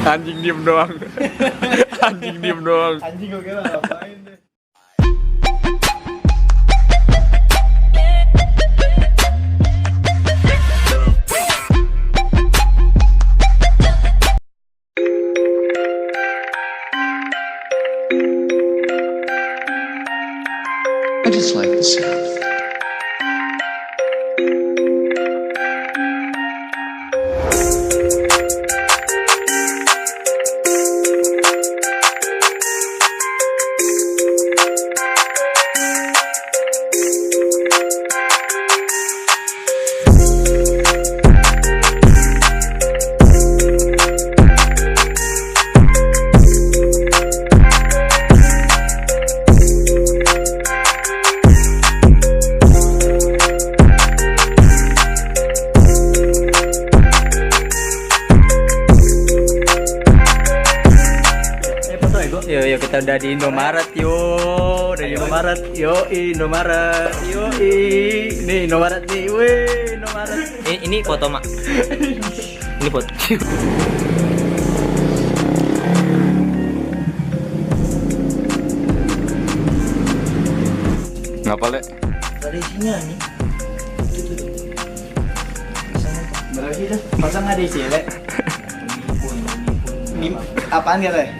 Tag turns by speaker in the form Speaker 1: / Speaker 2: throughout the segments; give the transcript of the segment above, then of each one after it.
Speaker 1: Anjing diem doang. Anjing diem doang.
Speaker 2: Anjing gue kira ngapain deh.
Speaker 3: I just like the sound.
Speaker 2: Yo kita udah di Indomaret udah di Indomaret, Indomaret, nih Indomaret nih, wih Indomaret.
Speaker 4: Ini foto mak. Ini foto.
Speaker 1: Ngapa le?
Speaker 2: Dari sini nih. Berarti dah pasang ada isi le. Apaan ya le?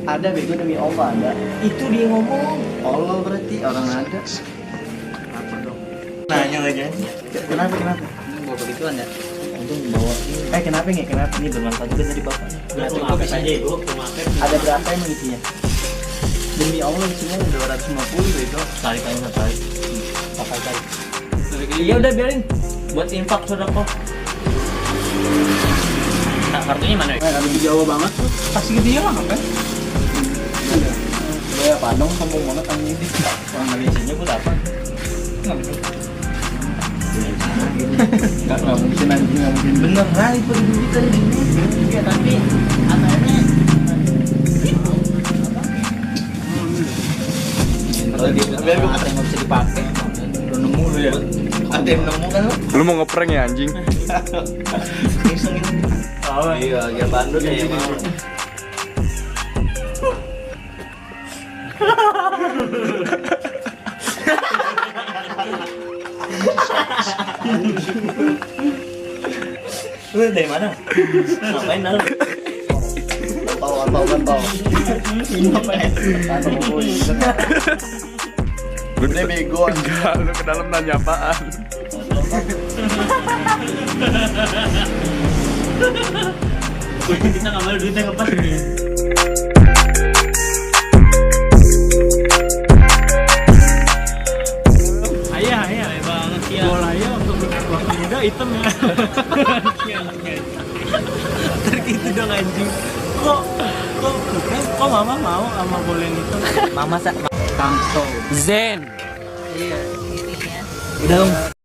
Speaker 2: Ada bego demi Allah ada. Itu dia ngomong. Allah berarti orang ada. Apa dong? Nanya lagi. Kenapa?
Speaker 4: Ini bawa begituan ya.
Speaker 2: Untung bawa ini. Kenapa nih? Kenapa ini bermanfaat juga dari bapaknya?
Speaker 4: Coba bisa aja ibu, pemakai.
Speaker 2: Ada berapa emang isinya? Demi Allah isinya 250 bego.
Speaker 4: Tarik aja tarik.
Speaker 2: Pakai tarik. Iya udah biarin. Buat infak sodako.
Speaker 4: Nah, kartunya mana?
Speaker 2: Ada di Jawa banget tuh. Kasih ke dia lah ngapain? Ya Padang sombong banget anjing ini. Orang Malaysianya gue dapat. Enggak mungkin anjing, enggak mungkin. Bener kali itu duitan ini. Ya tapi anaknya kalau dia biar gue nggak bisa dipakai. Udah nemu lu ya. Ada yang nemu kan lu?
Speaker 1: Lu mau ngeprank ya anjing?
Speaker 2: Iseng ini. Oh iya, dia bandut ya emang.
Speaker 4: Lu dari mana? Ngapain dalam?
Speaker 2: Pantau. Ngapain?
Speaker 1: Lu
Speaker 2: Dia bego.
Speaker 1: enggak, lu ke dalam nanya apaan?
Speaker 4: Kita nggak mau duitnya ngepas nih. Ayah banget ya. Bolanya untuk waktu muda hitam ya. Terkitu dong anjing. Kok mama mau sama bolen itu?
Speaker 2: Mama Kangso.
Speaker 4: Zen.
Speaker 2: Iya.
Speaker 4: Udah dong.